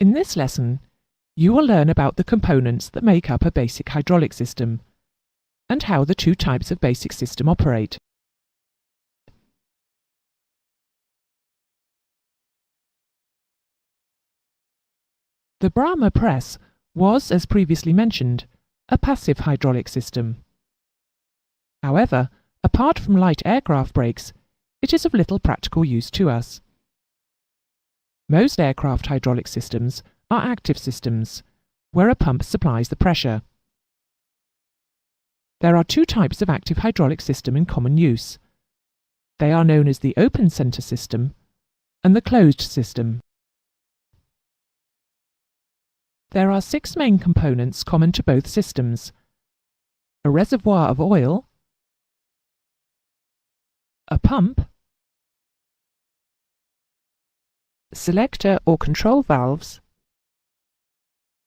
In this lesson, you will learn about the components that make up a basic hydraulic system and how the two types of basic system operate. The Brahma press was, as previously mentioned, a passive hydraulic system. However, apart from light aircraft brakes, it is of little practical use to us. Most aircraft hydraulic systems are active systems, where a pump supplies the pressure. There are two types of active hydraulic system in common use. They are known as the open center system and the closed system. There are 6 main components common to both systems: a reservoir of oil, a pump, selector or control valves,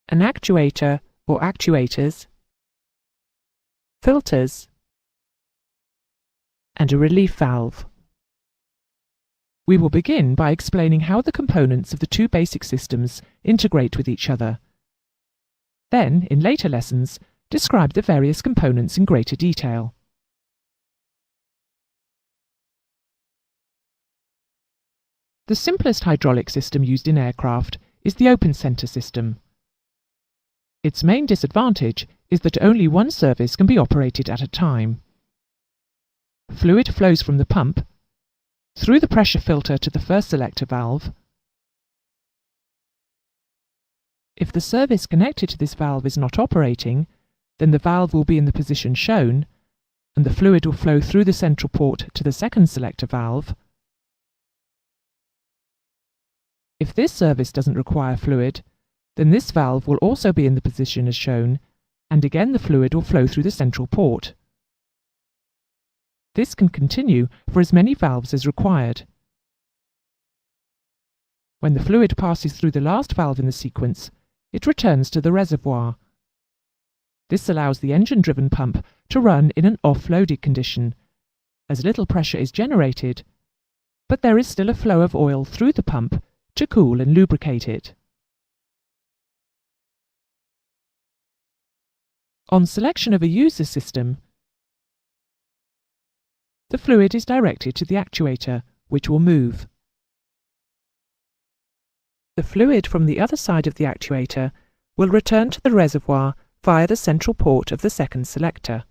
an actuator or actuators, filters, and a relief valve. We will begin by explaining how the components of the two basic systems integrate with each other. Then, in later lessons, describe the various components in greater detail. The simplest hydraulic system used in aircraft is the open center system. Its main disadvantage is that only one service can be operated at a time. Fluid flows from the pump, through the pressure filter to the first selector valve. If the service connected to this valve is not operating, then the valve will be in the position shown, and the fluid will flow through the central port to the second selector valve. If this service doesn't require fluid, then this valve will also be in the position as shown, and again the fluid will flow through the central port. This can continue for as many valves as required. When the fluid passes through the last valve in the sequence, it returns to the reservoir. This allows the engine-driven pump to run in an off-loaded condition, as little pressure is generated, but there is still a flow of oil through the pump to cool and lubricate it. On selection of a user system, the fluid is directed to the actuator, which will move. The fluid from the other side of the actuator will return to the reservoir via the central port of the second selector.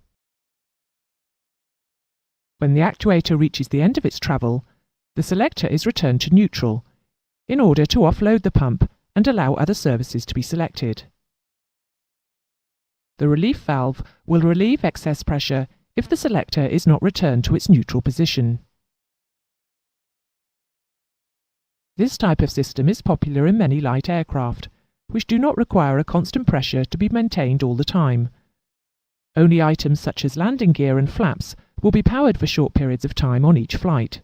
When the actuator reaches the end of its travel, the selector is returned to neutral in order to offload the pump and allow other services to be selected. The relief valve will relieve excess pressure if the selector is not returned to its neutral position. This type of system is popular in many light aircraft, which do not require a constant pressure to be maintained all the time. Only items such as landing gear and flaps will be powered for short periods of time on each flight.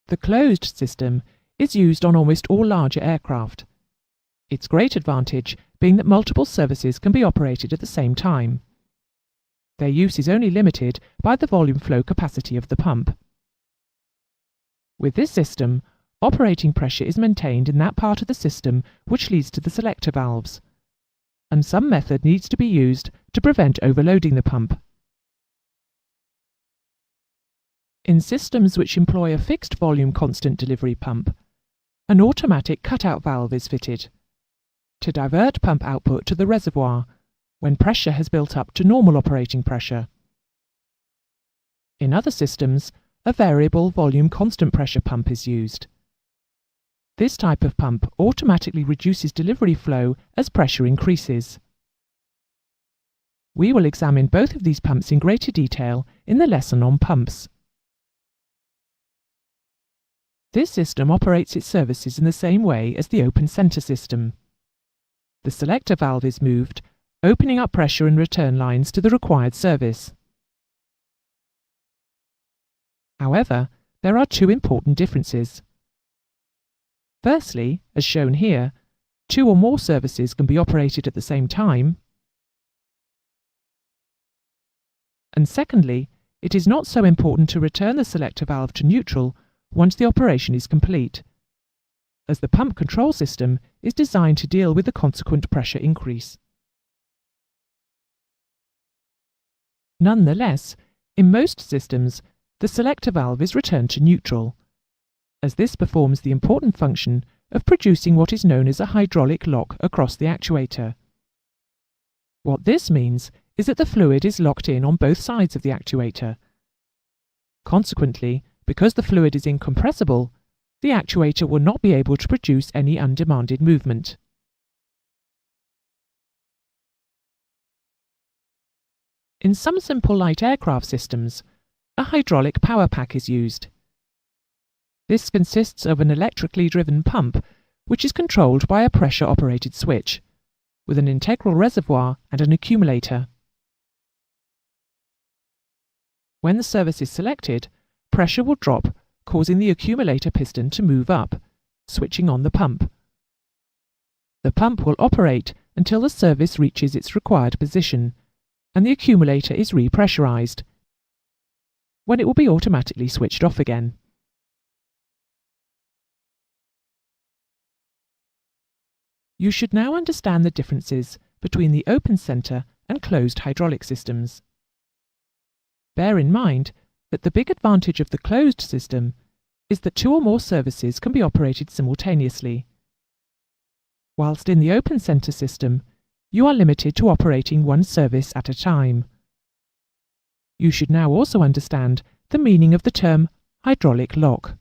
The closed system is used on almost all larger aircraft. Its great advantage being that multiple services can be operated at the same time. Their use is only limited by the volume flow capacity of the pump. With this system, operating pressure is maintained in that part of the system which leads to the selector valves, and some method needs to be used to prevent overloading the pump. In systems which employ a fixed volume constant delivery pump, an automatic cutout valve is fitted to divert pump output to the reservoir when pressure has built up to normal operating pressure. In other systems, a variable volume constant pressure pump is used. This type of pump automatically reduces delivery flow as pressure increases. We will examine both of these pumps in greater detail in the lesson on pumps. This system operates its services in the same way as the open center system. The selector valve is moved, opening up pressure and return lines to the required service. However, there are two important differences. Firstly, as shown here, 2 or more services can be operated at the same time. And secondly, it is not so important to return the selector valve to neutral once the operation is complete, as the pump control system is designed to deal with the consequent pressure increase. Nonetheless, in most systems, the selector valve is returned to neutral, as this performs the important function of producing what is known as a hydraulic lock across the actuator. What this means is that the fluid is locked in on both sides of the actuator. Consequently, because the fluid is incompressible, the actuator will not be able to produce any undemanded movement. In some simple light aircraft systems, a hydraulic power pack is used. This consists of an electrically driven pump which is controlled by a pressure-operated switch, with an integral reservoir and an accumulator. When the service is selected, pressure will drop, causing the accumulator piston to move up, switching on the pump. The pump will operate until the service reaches its required position, and the accumulator is repressurized, when it will be automatically switched off again. You should now understand the differences between the open center and closed hydraulic systems. Bear in mind that the big advantage of the closed system is that 2 or more services can be operated simultaneously, whilst in the open center system, you are limited to operating 1 service at a time. You should now also understand the meaning of the term hydraulic lock.